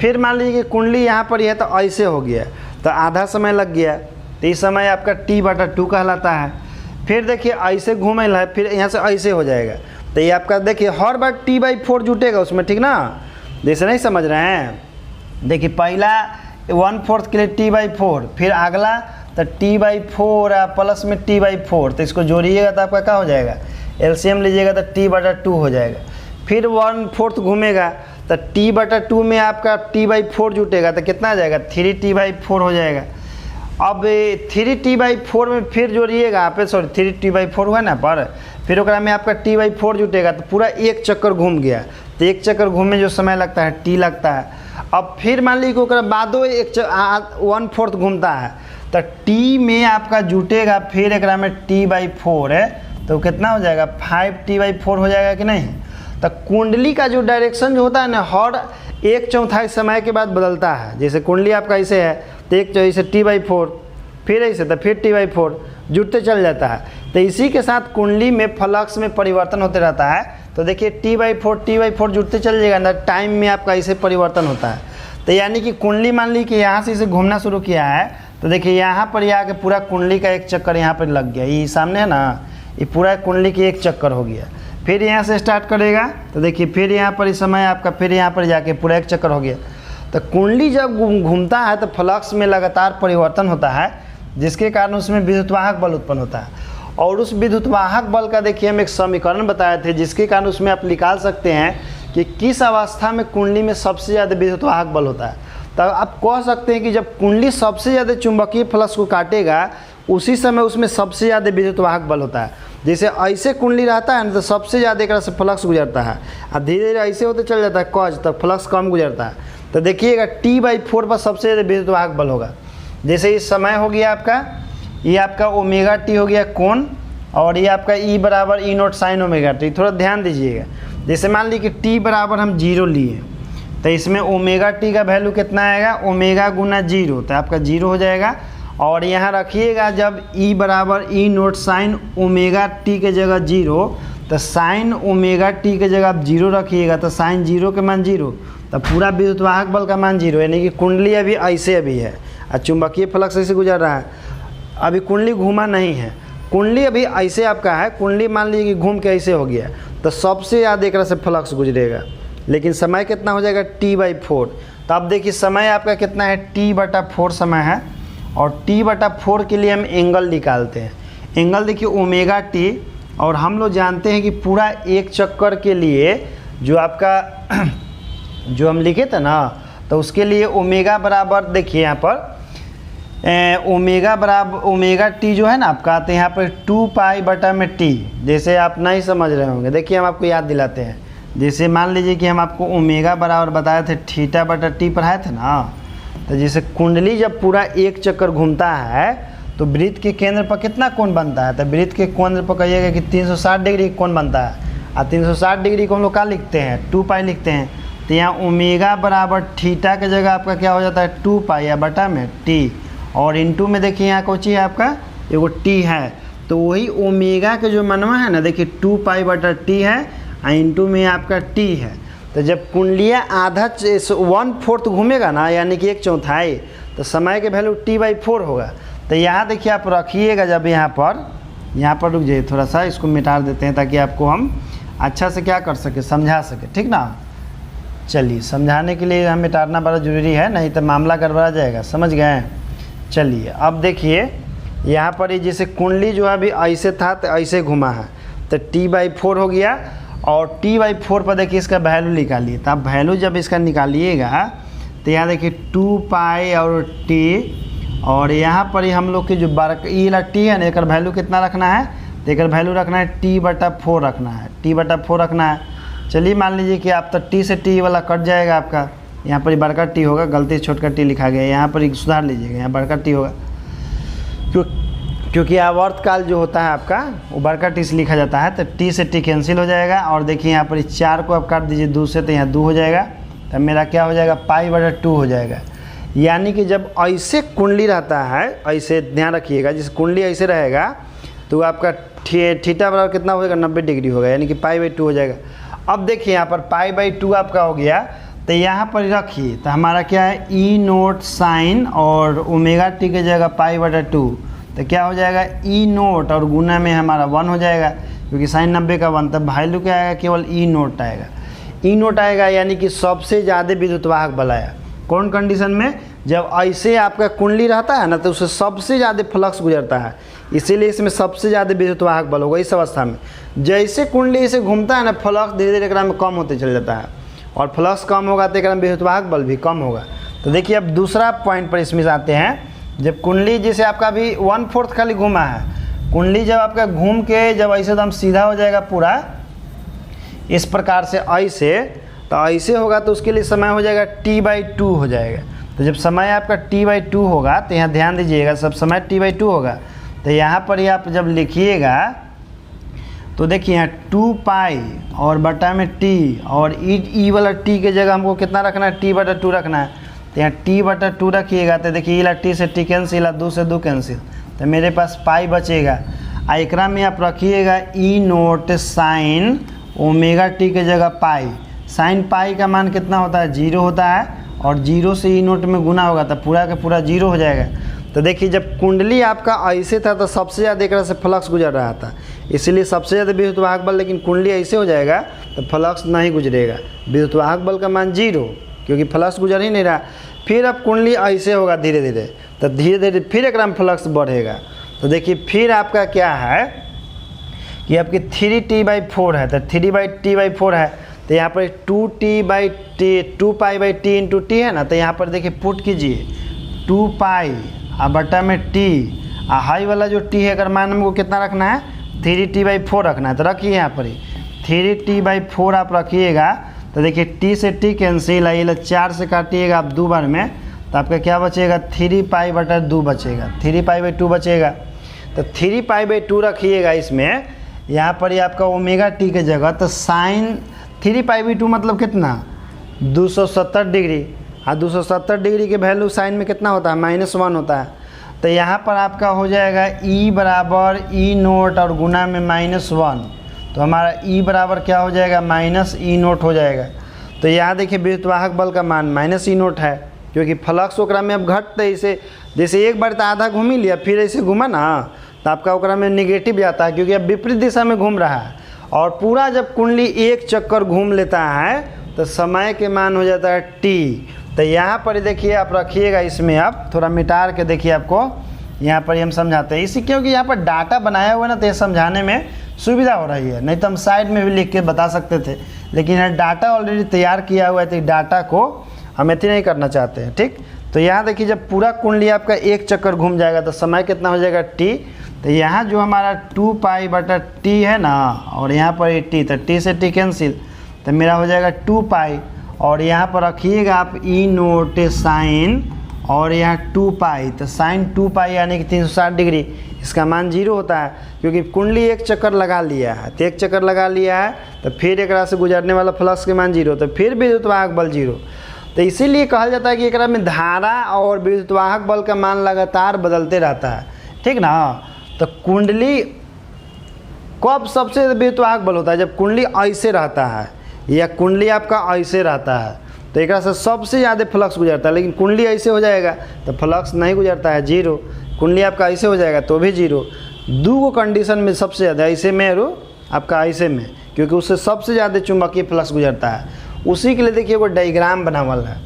फिर मान लीजिए कि कुंडली यहाँ पर है तो ऐसे हो गया तो आधा समय लग गया, तो इस समय आपका T/2 कहलाता है। फिर देखिए ऐसे घूमे है, फिर यहाँ से ऐसे हो जाएगा तो ये आपका देखिए हर बार T/4 जुटेगा उसमें, ठीक ना। जैसे नहीं समझ रहे हैं, देखिए पहला 1/4 के लिए T/4, फिर अगला तो T/4 प्लस में T/4, तो इसको जोड़िएगा तो आपका क्या हो जाएगा? एलसीएम लीजिएगा तो T/2 हो जाएगा। फिर 1/4 घूमेगा तो T/2 में आपका T/4 जुटेगा तो कितना आ जाएगा? 3T/4 हो जाएगा। अब 3T/4 में फिर जोड़िएगा आप, सॉरी 3T/4 हुआ ना पर, फिर ओकरा में आपका T/4 जुटेगा तो पूरा एक चक्कर घूम गया, तो एक चक्कर घूमने जो समय लगता है T लगता है। अब फिर मान लीजिए कि ओकरा बादो एक 1/4 घूमता है तो T में आपका जुटेगा फिर एकरा में T/4 है तो कितना हो जाएगा 5T/4 हो जाएगा कि नहीं। तो कुंडली का जो डायरेक्शन जो होता है ना हर 1/4 समय के बाद बदलता है। जैसे कुंडली आपका ऐसे है तो 1/4 से T/4, फिर ऐसे तो फिर T/4 जुटते चल जाता है। तो इसी के साथ कुंडली में फ्लक्स में परिवर्तन होते रहता है। तो देखिए T/4 जुटते चल जाएगा ना, टाइम में आपका इसे परिवर्तन होता है। तो यानी कि कुंडली मान ली कि यहाँ से इसे घूमना शुरू किया है तो देखिए यहाँ पर ये आके पूरा कुंडली का एक चक्कर यहाँ पर लग गया, ये सामने है ना, ये पूरा कुंडली की एक चक्कर हो गया। फिर यहाँ से स्टार्ट करेगा तो देखिए फिर यहाँ पर इस समय आपका फिर यहाँ पर जाके पूरा एक चक्कर हो गया। तो कुंडली जब घूमता है तो फ्लक्स में लगातार परिवर्तन होता है, जिसके कारण उसमें विद्युतवाहक बल उत्पन्न होता है। और उस विद्युतवाहक बल का देखिए हम एक समीकरण बताए थे, जिसके कारण उसमें आप निकाल सकते हैं कि किस अवस्था में कुंडली में सबसे ज़्यादा विद्युतवाहक बल होता है। तो आप कह सकते हैं कि जब कुंडली सबसे ज़्यादा चुंबकीय फ्लक्स को काटेगा उसी समय उसमें सबसे ज़्यादा विद्युतवाहक बल होता है। जैसे ऐसे कुंडली रहता है ना तो सबसे ज़्यादा एक से फ्लक्स गुजरता है, और धीरे धीरे ऐसे होते चल जाता है कॉज, तब फ्लक्स कम गुजरता है। तो देखिएगा T/4 पर सबसे ज़्यादा विद्युतवाहक बल होगा। जैसे इस समय हो गया आपका, ये आपका ω/t हो गया कोण, और ये आपका E = E0 sin ω/t। थोड़ा ध्यान दीजिएगा, जैसे मान लीजिए कि T बराबर हम 0 लिए तो इसमें ω/t का वैल्यू कितना आएगा, ω × 0, तो आपका 0 हो जाएगा। और यहाँ रखिएगा जब E = E0 sin ω/t के जगह 0, तो sin ω/t के जगह आप 0 रखिएगा तो sin 0 के मान 0, तो पूरा विद्युतवाहक बल का मान 0, यानी कि कुंडली अभी ऐसे अभी है और चुंबकीय फ्लक्स ऐसे गुजर रहा है। अभी कुंडली घूमा नहीं है, कुंडली अभी ऐसे आपका है। कुंडली मान लीजिए कि घूम के ऐसे हो गया तो सबसे ज़्यादा एक से फ्लक्स गुजरेगा, लेकिन समय कितना हो जाएगा T/4। तो अब देखिए समय आपका कितना है, T/4 समय है, और T/4 के लिए हम एंगल निकालते हैं। एंगल देखिए ω/t, और हम लोग जानते हैं कि पूरा एक चक्कर के लिए जो आपका जो हम लिखे थे ना, तो उसके लिए ω बराबर देखिए यहाँ पर ω/t जो है ना आपका, तो यहाँ पर 2π/t। जैसे आप नहीं समझ रहे होंगे, देखिए हम आपको याद दिलाते हैं। जैसे मान लीजिए कि हम आपको ω बराबर बताए थे θ/t पढ़ाए थे ना, तो जैसे कुंडली जब पूरा एक चक्कर घूमता है तो वृत्त के केंद्र पर कितना कोण बनता है, तो वृत्त के केंद्र पर कहिएगा कि 360 डिग्री कोण बनता है। और 360 डिग्री को हम लोग क्या लिखते हैं, 2π लिखते हैं। तो यहाँ ω बराबर θ के जगह आपका क्या हो जाता है 2π या बटा में t, और इंटू में देखिए यहाँ कौन सी है आपका एगो t है, तो वही ω के जो मनवा है ना देखिए 2π/t है, और इंटू में आपका t है। तो जब कुंडलियाँ आधा 1/4 घूमेगा ना, यानी कि 1/4, तो समय के वैल्यू T/4 होगा। तो यहाँ देखिए आप रखिएगा, जब यहाँ पर रुक जाइए, थोड़ा सा इसको मिटा देते हैं ताकि आपको हम अच्छा से क्या कर सके, समझा सके, ठीक ना। चलिए समझाने के लिए हम मिटाना बड़ा ज़रूरी है, नहीं तो मामला गड़बड़ा जाएगा, समझ गए। चलिए अब देखिए यहाँ पर जैसे कुंडली जो है अभी ऐसे था तो ऐसे घुमा है, तो T/4 हो गया। और T/4 पर देखिए इसका वैल्यू निकालिए। तो आप वैल्यू जब इसका निकालिएगा तो यहाँ देखिए 2π और t, और यहाँ पर ही हम लोग की जो t है ना, एक वैल्यू कितना रखना है, तो एक वैल्यू रखना है T/4 रखना है, T/4 रखना है। चलिए मान लीजिए कि आप तो t से t वाला कट जाएगा आपका, यहाँ पर बड़का t होगा, गलती से छोटका t लिखा गया है, यहाँ पर सुधार लीजिएगा, यहाँ बड़का t होगा, क्योंकि आवर्तकाल जो होता है आपका वो बड़का टी से लिखा जाता है। तो टी से टी कैंसिल हो जाएगा, और देखिए यहाँ पर इस 4 को आप काट दीजिए 2 से, तो यहाँ 2 हो जाएगा, तो मेरा क्या हो जाएगा π/2 हो जाएगा। यानी कि जब ऐसे कुंडली रहता है, ऐसे ध्यान रखिएगा, जिस कुंडली ऐसे रहेगा तो आपका θ बराबर कितना होगा 90 डिग्री होगा, यानी कि π/2 हो जाएगा। अब देखिए यहाँ पर π/2 आपका हो गया, तो यहाँ पर रखिए, तो हमारा क्या है E0 sin, और ω/t के जगह π/2, तो क्या हो जाएगा E0, और गुना में हमारा 1 हो जाएगा, क्योंकि sin 90 का 1, तब वैल्यू क्या आएगा, केवल E0 आएगा। E0 आएगा, यानी कि सबसे ज़्यादा विद्युतवाहक बल आया। कौन कंडीशन में, जब ऐसे आपका कुंडली रहता है ना, तो उससे सबसे ज़्यादा फ्लक्स गुजरता है, इसीलिए इसमें सबसे ज़्यादा विद्युतवाहक बल होगा इस अवस्था में। जैसे कुंडली ऐसे घूमता है ना, फ्लक्स धीरे धीरे एकरा में कम होते चल जाता है, और फ्लक्स कम होगा तो एकरा में विद्युतवाहक बल भी कम होगा। तो देखिए अब दूसरा पॉइंट पर इसमें आते हैं। जब कुंडली जैसे आपका अभी 1/4 खाली घूमा है, कुंडली जब आपका घूम के जब ऐसे एकदम सीधा हो जाएगा पूरा इस प्रकार से ऐसे, तो ऐसे होगा तो उसके लिए समय हो जाएगा t/2 हो जाएगा। तो जब समय आपका t/2 होगा तो यहाँ ध्यान दीजिएगा, सब समय t/2 होगा तो यहाँ पर ही आप जब लिखिएगा तो देखिए यहाँ 2 पाई और बटा में t और ई वाला t के जगह हमको कितना रखना है, t/2 रखना है। तो यहाँ t/2 रखिएगा तो देखिए इला t से t कैंसिल, 2 से 2 कैंसिल, तो मेरे पास पाई बचेगा। एकरा में आप रखिएगा E0 साइन ओमेगा t के जगह पाई। साइन पाई का मान कितना होता है, 0 होता है, और 0 से E0 में गुना होगा तो पूरा का पूरा 0 हो जाएगा। तो देखिए जब कुंडली आपका ऐसे था तो सबसे ज़्यादा एक से फ्लक्स गुजर रहा था, इसीलिए सबसे ज़्यादा विद्युत वाहक बल, लेकिन कुंडली ऐसे हो जाएगा तो फ्लक्स नहीं गुजरेगा, विद्युत वाहक बल का मान 0, क्योंकि फ्लक्स गुजर ही नहीं रहा। फिर अब कुंडली ऐसे होगा धीरे धीरे, तो धीरे धीरे फिर एक में फ्लक्स बढ़ेगा। तो देखिए फिर आपका क्या है कि आपकी 3t/4 है, तो 3t/4 है, तो यहाँ पर 2 पाई/t इंटू टी है ना, तो यहाँ पर देखिए पुट कीजिए 2 पाई बटा में t, हाई वाला जो t है अगर मान हमको कितना रखना है, 3t/4 रखना है। तो रखिए यहाँ पर ही 3t/4 आप रखिएगा, तो देखिए t से t कैंसिल आइए, 4 से काटिएगा आप 2 बार में, तो आपका क्या बचेगा, 3π/2 बचेगा, 3π/2 बचेगा। तो 3π/2 रखिएगा इसमें, यहाँ पर ही आपका ओमेगा t के जगह, तो साइन 3π/2 मतलब कितना, 270 डिग्री, और 270 डिग्री के वैल्यू साइन में कितना होता है, -1 होता है। तो यहाँ पर आपका हो जाएगा E बराबर E0 और गुना में -1, तो हमारा E बराबर क्या हो जाएगा, -E0 हो जाएगा। तो यहाँ देखिए विद्युत वाहक बल का मान -E0 है, क्योंकि फ्लक्स ओकरा में अब घटते ऐसे, जैसे एक बार तो आधा घूम ही लिया फिर ऐसे घूमा ना, तो आपका ओकरा में निगेटिव जाता है, क्योंकि अब विपरीत दिशा में घूम रहा है। और पूरा जब कुंडली एक चक्कर घूम लेता है तो समय के मान हो जाता है t। तो यहाँ पर देखिए आप रखिएगा, इसमें आप थोड़ा मिटा के देखिए, आपको यहाँ पर हम समझाते हैं इसी, क्योंकि यहाँ पर डाटा बनाया हुआ है ना, तो ये समझाने में सुविधा हो रही है, नहीं तो हम साइड में भी लिख के बता सकते थे, लेकिन यहाँ डाटा ऑलरेडी तैयार किया हुआ है, तो डाटा को हम इतनी नहीं करना चाहते हैं, ठीक। तो यहाँ देखिए जब पूरा कुंडली आपका एक चक्कर घूम जाएगा तो समय कितना हो जाएगा t। तो यहाँ जो हमारा 2 पाई/t है ना, और यहाँ पर t, तो t से t कैंसिल, तो मेरा हो जाएगा 2 पाई, और यहाँ पर रखिएगा आप E0 साइन, और यहाँ 2 पाई, तो साइन 2 पाई यानी कि 360 डिग्री, इसका मान 0 होता है, क्योंकि कुंडली एक चक्कर लगा लिया है। तो एक चक्कर लगा लिया है तो फिर एक से गुजरने वाला फ्लक्स के मान 0, तो फिर विद्युत वाहक बल 0। तो इसीलिए कहा जाता है कि एक में धारा और विद्युत वाहक बल का मान लगातार बदलते रहता है, ठीक ना। तो कुंडली कब सबसे विद्युत वाहक बल होता है, जब कुंडली ऐसे रहता है या कुंडली आपका ऐसे रहता है, तो एक से सबसे ज़्यादा फ्लक्स गुजरता है। लेकिन कुंडली ऐसे हो जाएगा तो फ्लक्स नहीं गुजरता है, 0। कुंडली आपका ऐसे हो जाएगा तो भी 0। दो कंडीशन में सबसे ज़्यादा, ऐसे में और आपका ऐसे में, क्योंकि उससे सबसे ज़्यादा चुंबकीय फ्लक्स गुजरता है। उसी के लिए देखिए वो डायग्राम बनावल है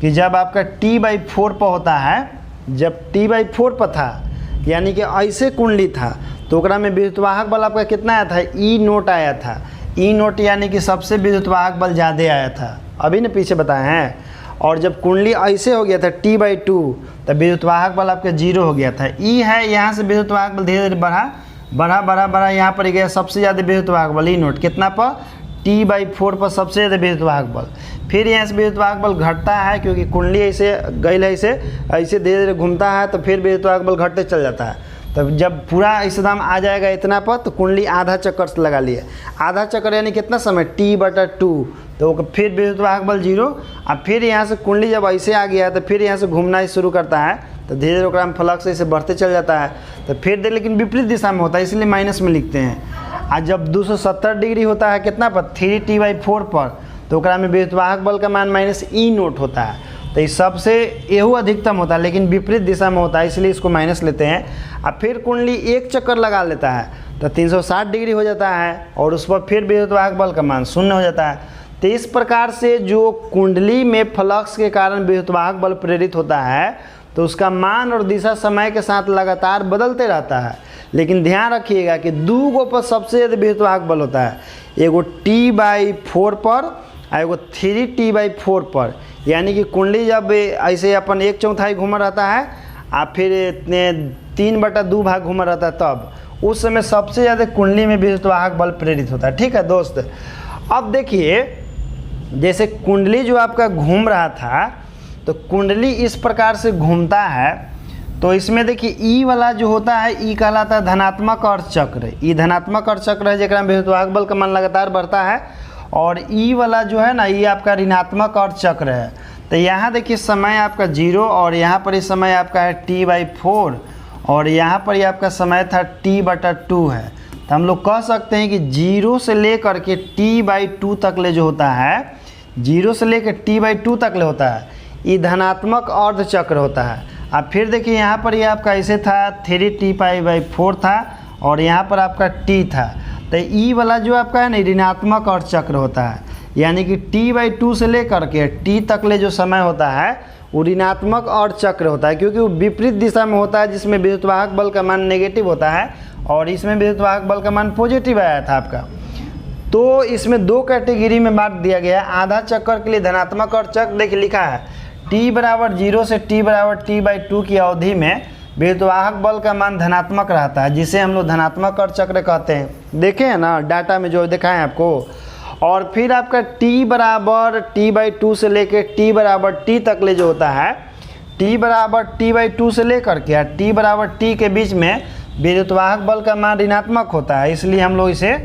कि जब आपका t/4 पर होता है, जब t/4 पर था यानी कि ऐसे कुंडली था, तो ओकरा में विद्युत वाहक बल आपका कितना आया था, E0 आया था। E0 यानी कि सबसे विद्युत वाहक बल ज़्यादा आया था, अभी न पीछे बताए हैं। और जब कुंडली ऐसे हो गया था t/2, तब विद्युत वाहक बल आपका 0 हो गया था। E है, यहाँ से विद्युत वाहक बल धीरे धीरे बढ़ा, यहाँ पर गया सबसे ज़्यादा विद्युत वाहक बल E0 कितना पर, t/4 पर सबसे ज़्यादा विद्युत वाहक बल। फिर यहाँ से विद्युत वाहक बल घटता है, क्योंकि कुंडली ऐसे गई है, ऐसे धीरे धीरे घूमता है, तो फिर विद्युत वाहक बल घटते चल जाता है। तब जब पूरा ऐसे दाम आ जाएगा इतना पर, तो कुंडली आधा चक्कर से लगा लिया, आधा चक्कर यानी कितना समय, t/2, तो फिर विद्युत वाहक बल 0। अब फिर यहाँ से कुंडली जब ऐसे आ गया तो फिर यहाँ से घूमना ही शुरू करता है, तो धीरे धीरे ओकरा में फ्लक्स ऐसे बढ़ते चल जाता है। तो फिर लेकिन विपरीत दिशा में होता है, इसलिए माइनस में लिखते हैं। और जब 270 डिग्री होता है कितना पर, 3t/4 पर, तो ओकरा में विद्युत वाहक बल का मान -E0 होता है। तो इस सबसे एहू अधिकतम होता है, लेकिन विपरीत दिशा में होता है, इसलिए इसको माइनस लेते हैं। अब फिर कुंडली एक चक्कर लगा लेता है तो 360 डिग्री हो जाता है, और उस पर फिर विद्युत वाहक बल का मान 0 हो जाता है। तो इस प्रकार से जो कुंडली में फ्लक्स के कारण विद्युत वाहक बल प्रेरित होता है, तो उसका मान और दिशा समय के साथ लगातार बदलते रहता है। लेकिन ध्यान रखिएगा कि दो गो पर सबसे ज़्यादा विद्युत वाहक बल होता है, एगो t/4 पर और एगो 3t/4 पर। यानी कि कुंडली जब ऐसे अपन 1/4 घूमा रहता है, और फिर 3/2 भाग घूमा रहता है, तब उस समय सबसे ज़्यादा कुंडली में विद्युत वाहक बल प्रेरित होता है। ठीक है दोस्त, अब देखिए जैसे कुंडली जो आपका घूम रहा था, तो कुंडली इस प्रकार से घूमता है, तो इसमें देखिए ई वाला जो होता है, ई कहलाता है धनात्मक अर्ध चक्र। ई धनात्मक अर्ध चक्र है जेकरा में विद्युत वाहक बल का मान लगातार बढ़ता है। और ई वाला जो है ना, ये आपका ऋणात्मक अर्ध चक्र है। तो यहाँ देखिए समय आपका 0 और यहाँ पर इस समय आपका है T/4 और यहाँ पर ये आपका समय था T/2 है। तो हम लोग कह सकते हैं कि 0 से लेकर के T/2 तक ले जो होता है, 0 से लेकर T/2 तक ले होता है, ये धनात्मक अर्ध चक्र होता है। अब फिर देखिए यहाँ पर ये आपका ऐसे था 3T/4 था और यहाँ पर आपका T था। तो ई वाला जो आपका है ना ऋणात्मक अर्ध चक्र होता है, यानी कि T/2 से लेकर के T तक ले जो समय होता है वो ऋणात्मक अर्ध चक्र होता है, क्योंकि वो विपरीत दिशा में होता है, जिसमें विद्युत वाहक बल का मान नेगेटिव होता है और इसमें विद्युत वाहक बल का मान पॉजिटिव आया था आपका। तो इसमें दो कैटेगरी में बांट दिया गया है। आधा चक्कर के लिए धनात्मक अर्ध चक्र देखिए लिखा है T/0 से T/T/2 की अवधि में विद्युत वाहक बल का मान धनात्मक रहता है, जिसे हम लोग धनात्मक अर्ध चक्र कहते हैं। देखे हैं ना डाटा में जो दिखाएं आपको। और फिर आपका T/T/2 से लेकर T/T तक ले जो होता है, T/T/2 से लेकर के T/T के बीच में विद्युत वाहक बल का मान ऋणात्मक होता है, इसलिए हम लोग इसे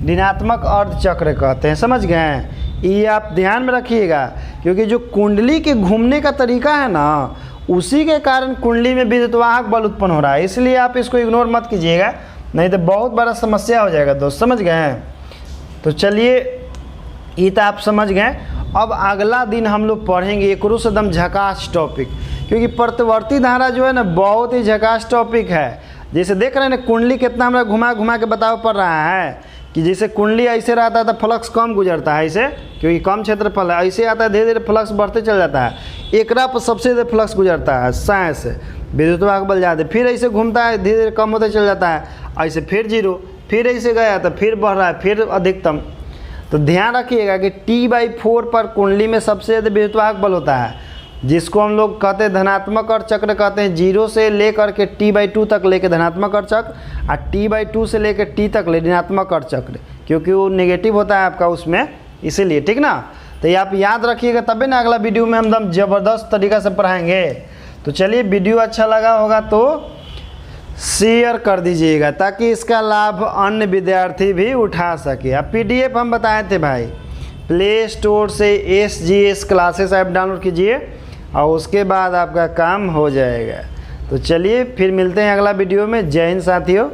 ऋणात्मक अर्ध चक्र कहते हैं। समझ गए? ये आप ध्यान में रखिएगा, क्योंकि जो कुंडली के घूमने का तरीका है ना, उसी के कारण कुंडली में विद्युत वाहक बल उत्पन्न हो रहा है। इसलिए आप इसको इग्नोर मत कीजिएगा, नहीं तो बहुत बड़ा समस्या हो जाएगा दोस्त। समझ गए? तो चलिए ये तो आप समझ गए। अब अगला दिन हम लोग पढ़ेंगे एक और एकदम झकास टॉपिक, क्योंकि प्रतिवर्ती धारा जो है ना बहुत ही झकास टॉपिक है। जैसे देख रहे हैं ना कुंडली कितना हमारा घुमा घुमा के बताओ पड़ रहा है कि जैसे कुंडली ऐसे रहता है तो फ्लक्स कम गुजरता है ऐसे, क्योंकि कम क्षेत्रफल है। ऐसे आता है धीरे धीरे फ्लक्स बढ़ते चल जाता है, एकरा पर सबसे ज़्यादा फ्लक्स गुजरता है साइंस विद्युत वाहक बल ज़्यादा, फिर ऐसे घूमता है धीरे धीरे कम होते चल जाता है, ऐसे फिर 0, फिर ऐसे गया तो फिर बढ़ रहा है, फिर अधिकतम। तो ध्यान रखिएगा कि T/4 पर कुंडली में सबसे ज़्यादा विद्युत वाहक बल होता है, जिसको हम लोग कहते हैं धनात्मक अर्ध चक्र कहते हैं। 0 से लेकर के T/2 तक लेके धनात्मक अर्ध चक्र और T/2 से लेकर T तक ले ऋणात्मक अर्ध चक्र, क्योंकि वो नेगेटिव होता है आपका उसमें, इसीलिए। ठीक ना? तो ये आप याद रखिएगा, तभी ना अगला वीडियो में हम एकदम ज़बरदस्त तरीक़ा से पढ़ाएंगे। तो चलिए वीडियो अच्छा लगा होगा तो शेयर कर दीजिएगा, ताकि इसका लाभ अन्य विद्यार्थी भी उठा सके। अब PDF हम बताए थे भाई, प्ले स्टोर से SGS क्लासेस ऐप डाउनलोड कीजिए और उसके बाद आपका काम हो जाएगा। तो चलिए फिर मिलते हैं अगला वीडियो में। जय हिंद साथियों।